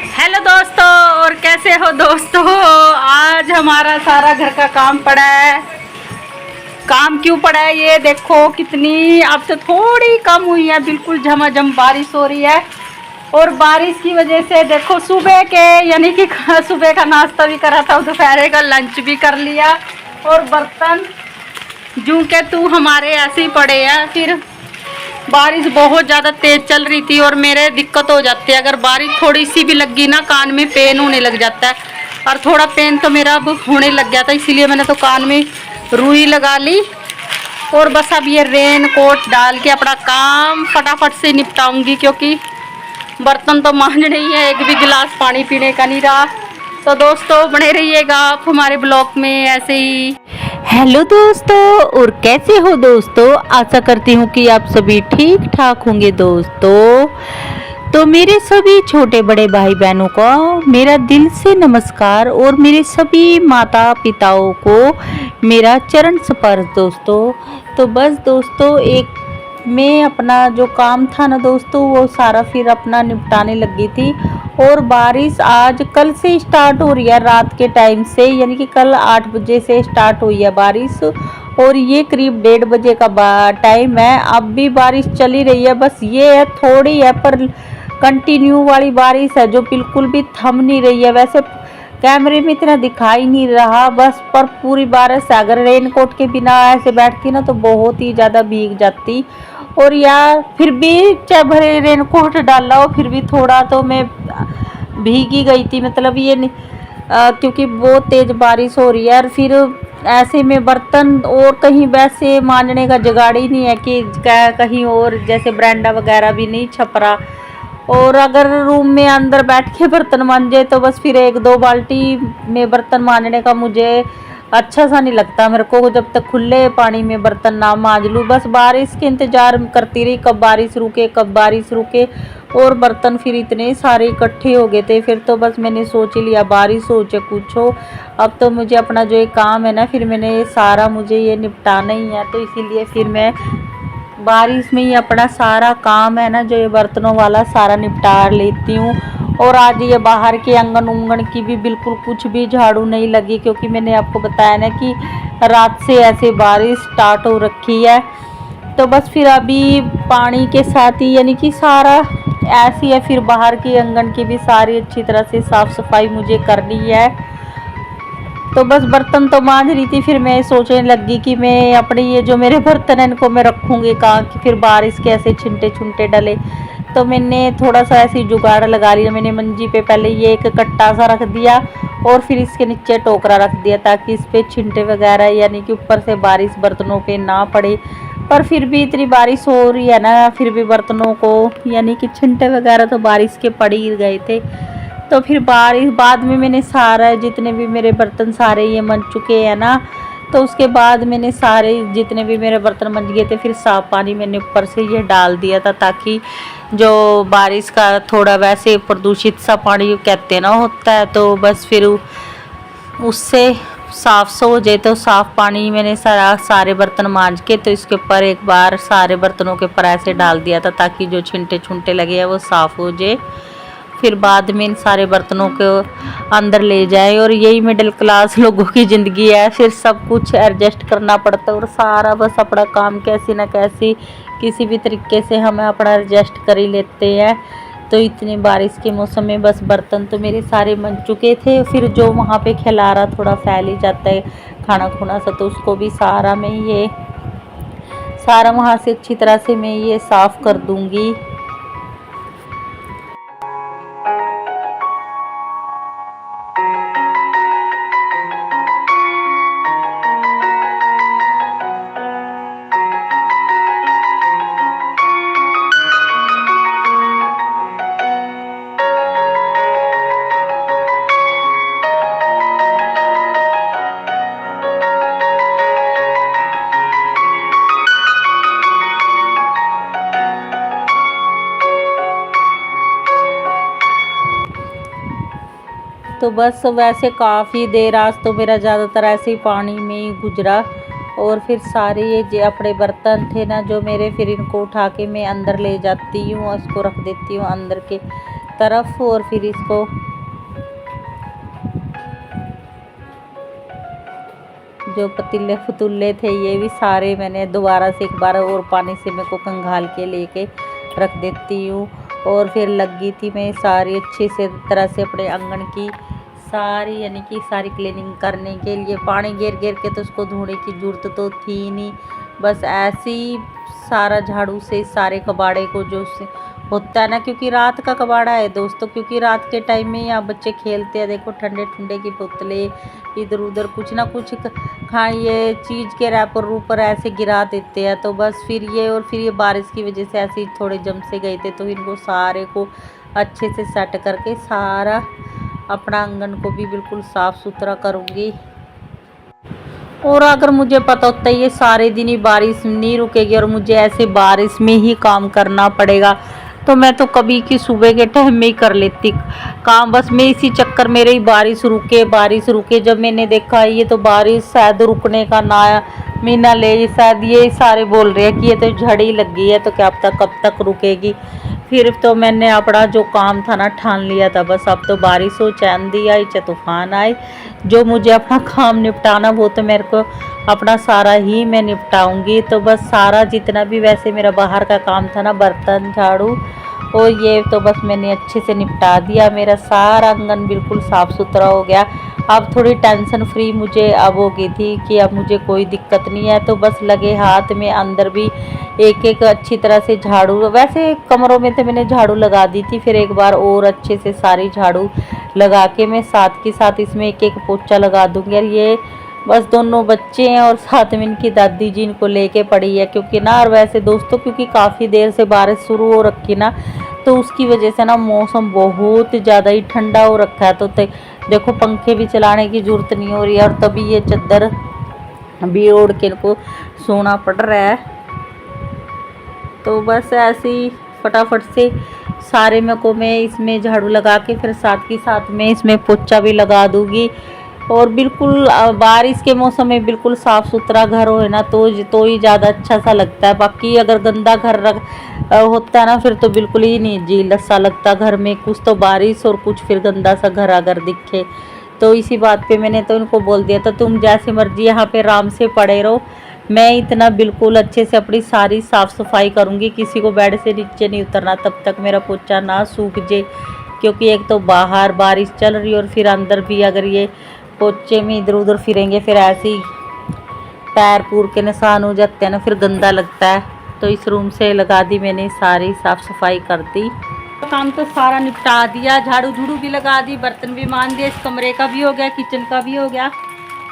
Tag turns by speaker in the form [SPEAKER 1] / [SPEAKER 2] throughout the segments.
[SPEAKER 1] Hello दोस्तों, और कैसे हो दोस्तों। आज हमारा सारा घर का काम पड़ा है। काम क्यों पड़ा है ये देखो, कितनी अब तो थोड़ी कम हुई है, बिल्कुल झमाझम बारिश हो रही है। और बारिश की वजह से देखो सुबह के यानी कि सुबह का नाश्ता भी करा था, दोपहर का लंच भी कर लिया। और बर्तन जूं के तू हमारे ऐसे ही पड़े हैं। फिर बारिश बहुत ज़्यादा तेज़ चल रही थी और मेरे दिक्कत हो जाती है, अगर बारिश थोड़ी सी भी लगी ना कान में पेन होने लग जाता है। और थोड़ा पेन तो मेरा अब होने लग गया था, इसीलिए मैंने तो कान में रुई लगा ली। और बस अब ये रेन कोट डाल के अपना काम फटाफट से निपटाऊंगी, क्योंकि बर्तन तो मांजने ही है, एक भी गिलास पानी पीने का नहीं रहा। तो दोस्तों बने रहिएगा आप हमारे ब्लॉग में ऐसे ही।
[SPEAKER 2] हेलो दोस्तों, और कैसे हो दोस्तों। आशा करती हूँ कि आप सभी ठीक ठाक होंगे दोस्तों। तो मेरे सभी छोटे बड़े भाई बहनों को मेरा दिल से नमस्कार, और मेरे सभी माता पिताओं को मेरा चरण स्पर्श दोस्तों। तो बस दोस्तों, एक मैं अपना जो काम था ना दोस्तों, वो सारा फिर अपना निपटाने लगी थी। और बारिश आज कल से स्टार्ट हो रही है, रात के टाइम से, यानी कि कल 8 बजे से स्टार्ट हुई है बारिश। और ये करीब 1:30 बजे का टाइम है, अब भी बारिश चली रही है। बस ये है थोड़ी है, पर कंटिन्यू वाली बारिश है जो बिल्कुल भी थम नहीं रही है। वैसे कैमरे में इतना दिखाई नहीं रहा, बस पर पूरी बारिश है। अगर रेनकोट के बिना ऐसे बैठती ना तो बहुत ही ज़्यादा भीग जाती। और यार फिर भी चाहे भरे रेनकोट डाला हो, फिर भी थोड़ा तो मैं भीगी गई थी, मतलब ये नहीं क्योंकि बहुत तेज़ बारिश हो रही है। और फिर ऐसे में बर्तन और कहीं वैसे मांजने का जुगाड़ ही नहीं है कि कहीं और जैसे बरांडा वगैरह भी नहीं छप रहा। और अगर रूम में अंदर बैठ के बर्तन मांजे तो बस फिर 1-2 बाल्टी में बर्तन मांजने का मुझे अच्छा सा नहीं लगता मेरे को, जब तक खुले पानी में बर्तन ना मांज लूँ। बस बारिश के इंतज़ार करती रही, कब बारिश रुके कब बारिश रुके। और बर्तन फिर इतने सारे इकट्ठे हो गए थे, फिर तो बस मैंने सोच ही लिया बारिश हो चाहे कुछ हो, अब तो मुझे अपना जो ये काम है ना, फिर मैंने ये सारा मुझे ये निपटाना ही है। तो इसीलिए फिर मैं बारिश में ही अपना सारा काम है ना, जो ये बर्तनों वाला सारा निपटा लेती हूँ। और आज ये बाहर के आंगन उंगन की भी बिल्कुल कुछ भी झाड़ू नहीं लगी, क्योंकि मैंने आपको बताया ना कि रात से ऐसे बारिश स्टार्ट हो रखी है। तो बस फिर अभी पानी के साथ ही यानी कि सारा ऐसी है, फिर बाहर के आंगन की भी सारी अच्छी तरह से साफ़ सफाई मुझे करनी है। तो बस बर्तन तो मांज रही थी, फिर मैं सोचने लगी कि मैं अपने ये जो मेरे बर्तन हैं इनको मैं रखूँगी कहाँ, कि फिर बारिश के ऐसे छिंटे छुंटे डले। तो मैंने थोड़ा सा ऐसी जुगाड़ लगा लिया, मैंने मंजी पे पहले ये एक कट्टा सा रख दिया और फिर इसके नीचे टोकरा रख दिया, ताकि इस पर छिंटे वगैरह यानी कि ऊपर से बारिश बर्तनों पे ना पड़े। पर फिर भी इतनी बारिश हो रही है ना, फिर भी बर्तनों को यानी कि छिंटे वगैरह तो बारिश के पड़ ही गए थे। तो फिर बारिश बाद में मैंने सारा जितने भी मेरे बर्तन सारे ये मंज चुके हैं ना, तो उसके बाद मैंने सारे जितने भी मेरे बर्तन मंज गए थे, फिर साफ़ पानी मैंने ऊपर से ये डाल दिया था, ताकि जो बारिश का थोड़ा वैसे प्रदूषित सा पानी कहते ना होता है, तो बस फिर उससे साफ़ सा हो जाए। तो साफ़ पानी मैंने सारे बर्तन मांज के तो इसके ऊपर एक बार सारे बर्तनों के ऊपर ऐसे डाल दिया था, ताकि जो छिंटे छुंटे लगे हैं वो साफ़ हो जाए। फिर बाद में इन सारे बर्तनों को अंदर ले जाए। और यही मिडिल क्लास लोगों की ज़िंदगी है, फिर सब कुछ एडजस्ट करना पड़ता है, और सारा बस अपना काम कैसे ना कैसे किसी भी तरीके से हमें अपना एडजस्ट कर ही लेते हैं। तो इतनी बारिश के मौसम में बस बर्तन तो मेरे सारे बन चुके थे। फिर जो वहाँ पे खिलारा थोड़ा फैल ही जाता है खाना खुना सा, तो उसको भी सारा मैं ये सारा वहाँ से अच्छी तरह से मैं ये साफ़ कर दूँगी। तो बस वैसे काफ़ी देर आज तो मेरा ज़्यादातर ऐसे ही पानी में ही गुजरा। और फिर सारे ये जो अपने बर्तन थे ना जो मेरे, फिर इनको उठा के मैं अंदर ले जाती हूँ, उसको रख देती हूँ अंदर के तरफ और फिर इसको जो पतीले फतूले थे ये भी सारे मैंने दोबारा से एक बार और पानी से मेरे को खंगाल के लेके रख देती हूँ। और फिर लगी थी मैं सारी अच्छे से तरह से अपने आंगन की सारी यानी कि सारी क्लीनिंग करने के लिए। पानी गिर गिर के तो उसको धोने की ज़रूरत तो थी नहीं, बस ऐसे ही सारा झाड़ू से सारे कबाड़े को जो होता है ना, क्योंकि रात का कबाड़ा है दोस्तों, क्योंकि रात के टाइम में यहाँ बच्चे खेलते हैं। देखो ठंडे ठंडे की बोतलें इधर उधर कुछ ना कुछ ये चीज़ के रैपर ऊपर ऐसे गिरा देते हैं। तो बस फिर ये बारिश की वजह से ऐसे थोड़े जम से गए थे, तो इनको सारे को अच्छे से सेट करके सारा अपना आंगन को भी बिल्कुल साफ़ सुथरा करूँगी। और अगर मुझे पता होता है ये सारे दिन ही बारिश नहीं रुकेगी और मुझे ऐसे बारिश में ही काम करना पड़ेगा, तो मैं तो कभी की सुबह के टाइम में ही कर लेती काम। बस मैं इसी चक्कर मेरे ही बारिश रुके जब मैंने देखा ये तो बारिश शायद रुकने का ना मीना ले, शायद ये सारे बोल रहे हैं कि ये तो झड़ी लग गई है, तो क्या पता कब तक रुकेगी। फिर तो मैंने अपना जो काम था ना ठान लिया था, बस अब तो बारिश हो चाहे आंधी आई चाहे तूफान आए, जो मुझे अपना काम निपटाना वो तो मेरे को अपना सारा ही मैं निपटाऊंगी। तो बस सारा जितना भी वैसे मेरा बाहर का काम था ना, बर्तन झाड़ू और ये तो बस मैंने अच्छे से निपटा दिया। मेरा सारा आंगन बिल्कुल साफ़ सुथरा हो गया। अब थोड़ी टेंशन फ्री मुझे अब हो गई थी कि अब मुझे कोई दिक्कत नहीं है। तो बस लगे हाथ में अंदर भी एक एक अच्छी तरह से झाड़ू, वैसे कमरों में तो मैंने झाड़ू लगा दी थी, फिर एक बार और अच्छे से सारी झाड़ू लगा के मैं साथ के साथ इसमें एक एक पोछा लगा दूँगी। और ये बस दोनों बच्चे हैं और साथ में इनकी दादी जी इनको लेके पड़ी है, क्योंकि ना और वैसे दोस्तों क्योंकि काफ़ी देर से बारिश शुरू हो रखी ना, तो उसकी वजह से ना मौसम बहुत ज़्यादा ही ठंडा हो रखा है। तो देखो पंखे भी चलाने की ज़रूरत नहीं हो रही है और तभी ये चादर भी ओढ़ के इनको सोना पड़ रहा है। तो बस ऐसे ही फटाफट से सारे में को मैं इसमें झाड़ू लगा के फिर साथ ही साथ में इसमें पोछा भी लगा दूँगी। और बिल्कुल बारिश के मौसम में बिल्कुल साफ़ सुथरा घर हो ना तो ही ज़्यादा अच्छा सा लगता है। बाकी अगर गंदा घर होता है ना फिर तो बिल्कुल ही नहीं जी सा लगता घर में, कुछ तो बारिश और कुछ फिर गंदा सा घर अगर दिखे। तो इसी बात पे मैंने तो इनको बोल दिया था तुम जैसे मर्जी यहाँ पे आराम से पड़े रहो, मैं इतना बिल्कुल अच्छे से अपनी सारी साफ़ सफाई करूँगी, किसी को बेड से नीचे नहीं उतरना तब तक मेरा पोछा ना सूख जाए। क्योंकि एक तो बाहर बारिश चल रही और फिर अंदर भी अगर ये पोछे में इधर उधर फिरेंगे फिर ऐसे ही पैर पूर के निशान हो जाते हैं ना, फिर गंदा लगता है। तो इस रूम से लगा दी मैंने सारी साफ़ सफाई कर दी, काम तो सारा निपटा दिया, झाड़ू झूड़ू भी लगा दी, बर्तन भी मान दिए, इस कमरे का भी हो गया, किचन का भी हो गया।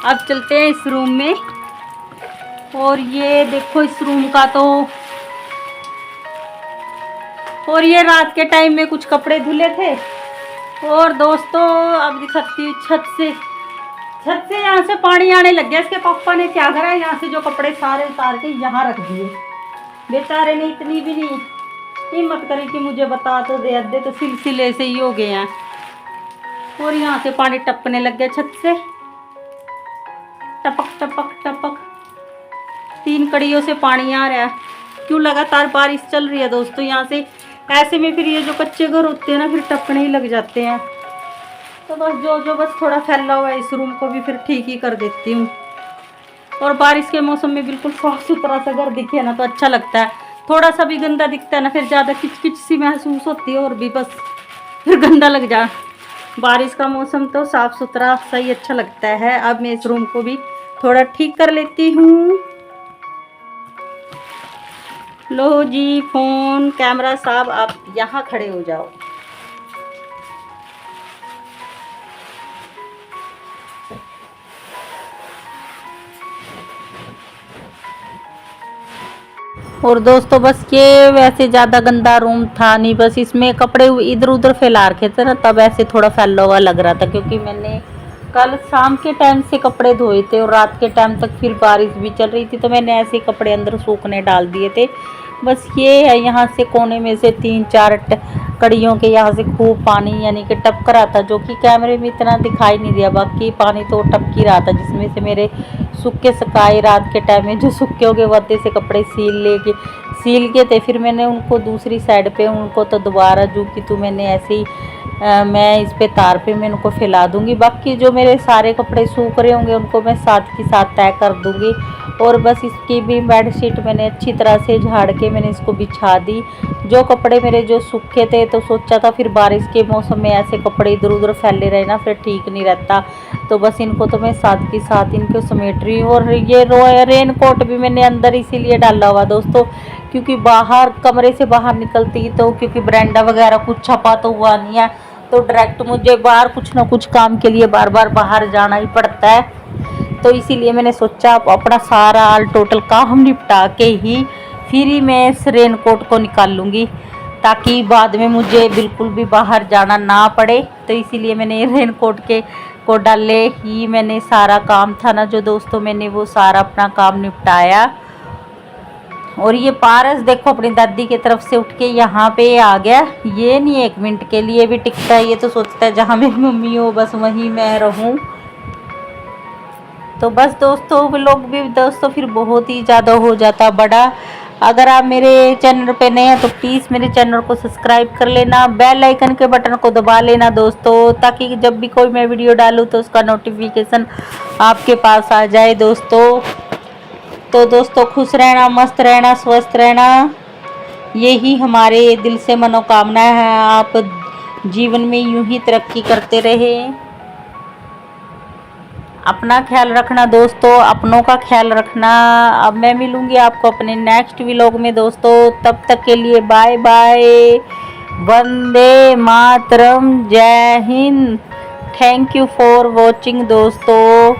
[SPEAKER 2] अब चलते हैं इस रूम में। और ये देखो इस रूम का तो, और ये रात के टाइम में कुछ कपड़े धुले थे। और दोस्तों अब दिखाती हूँ छत से यहाँ से पानी आने लग गया। इसके पापा ने क्या करा, यहाँ से जो कपड़े सारे उतार के यहाँ रख दिए। बेचारे ने इतनी भी नहीं हिम्मत करी कि मुझे बता तो दे, अद्धे तो सिलसिले से ही हो गए हैं। और यहाँ से पानी टपकने लग गया छत से, टपक टपक टपक 3 कड़ियों से पानी आ रहा है। क्यों लगातार बारिश चल रही है दोस्तों यहाँ से, ऐसे में फिर ये जो कच्चे घर होते हैं ना फिर टपकने ही लग जाते हैं। तो बस जो बस थोड़ा फैला हुआ है इस रूम को भी फिर ठीक ही कर देती हूँ। और बारिश के मौसम में बिल्कुल साफ सुथरा सा घर दिखे ना तो अच्छा लगता है, थोड़ा सा भी गंदा दिखता है ना फिर ज़्यादा किचकिच सी महसूस होती है और भी बस फिर गंदा लग जा। बारिश का मौसम तो साफ़ सुथरा सही अच्छा लगता है। अब मैं इस रूम को भी थोड़ा ठीक कर लेती हूँ। लो जी फ़ोन कैमरा साहब आप यहाँ खड़े हो जाओ। और दोस्तों बस ये वैसे ज़्यादा गंदा रूम था नहीं, बस इसमें कपड़े इधर उधर फैला रखे थे ना तब ऐसे थोड़ा फैला हुआ लग रहा था, क्योंकि मैंने कल शाम के टाइम से कपड़े धोए थे और रात के टाइम तक फिर बारिश भी चल रही थी, तो मैंने ऐसे कपड़े अंदर सूखने डाल दिए थे। बस ये है, यहाँ से कोने में से 3-4 कड़ियों के यहाँ से खूब पानी यानी कि टपक रहा था, जो कि कैमरे में इतना दिखाई नहीं दिया, बाकी पानी तो टपक ही रहा था, जिसमें से मेरे सूखे सकाए रात के टाइम में जो सूखे हो गए वद्दे से कपड़े सील के थे। फिर मैंने उनको दूसरी साइड पे उनको तो दोबारा जो कि तो मैंने ऐसे ही मैं इस पे तार पे मैं उनको फैला दूंगी। बाकी जो मेरे सारे कपड़े सूख रहे होंगे उनको मैं साथ के साथ तय कर दूंगी। और बस इसकी भी बेडशीट मैंने अच्छी तरह से झाड़ के मैंने इसको बिछा दी। जो कपड़े मेरे जो सूखे थे तो सोचा था फिर बारिश के मौसम में ऐसे कपड़े इधर उधर फैले रहे ना फिर ठीक नहीं रहता, तो बस इनको तो मैं साथ के साथ इनको समेट रही हूँ। और ये रेन कोट भी मैंने अंदर इसीलिए डाला हुआ दोस्तों, क्योंकि बाहर कमरे से बाहर निकलती तो क्योंकि बरांडा वगैरह कुछ छपा तो हुआ नहीं है, तो डायरेक्ट मुझे बाहर कुछ ना कुछ काम के लिए बार बार बाहर जाना ही पड़ता है। तो इसीलिए मैंने सोचा अपना सारा ऑल टोटल काम निपटा के ही फिर ही मैं इस रेन कोट को निकाल लूँगी, ताकि बाद में मुझे बिल्कुल भी बाहर जाना ना पड़े। तो इसीलिए मैंने रेन कोट को डाले ही मैंने सारा काम था ना जो दोस्तों मैंने वो सारा अपना काम निपटाया। और ये पारस देखो अपनी दादी की तरफ से उठ के यहाँ पे आ गया, ये नहीं 1 मिनट के लिए भी टिकता है, ये तो सोचता है जहाँ मेरी मम्मी हो बस वहीं मैं रहूँ। तो बस दोस्तों लोग भी दोस्तों फिर बहुत ही ज़्यादा हो जाता बड़ा। अगर आप मेरे चैनल पे नए हैं तो प्लीज़ मेरे चैनल को सब्सक्राइब कर लेना, बेल आइकन के बटन को दबा लेना दोस्तों, ताकि जब भी कोई मैं वीडियो डालूँ तो उसका नोटिफिकेशन आपके पास आ जाए दोस्तों। तो दोस्तों खुश रहना, मस्त रहना, स्वस्थ रहना, यही हमारे दिल से मनोकामना है। आप जीवन में यूं ही तरक्की करते रहे। अपना ख्याल रखना दोस्तों, अपनों का ख्याल रखना। अब मैं मिलूंगी आपको अपने नेक्स्ट व्लॉग में दोस्तों, तब तक के लिए बाय बाय, वंदे मातरम, जय Hind, thank you for watching दोस्तों।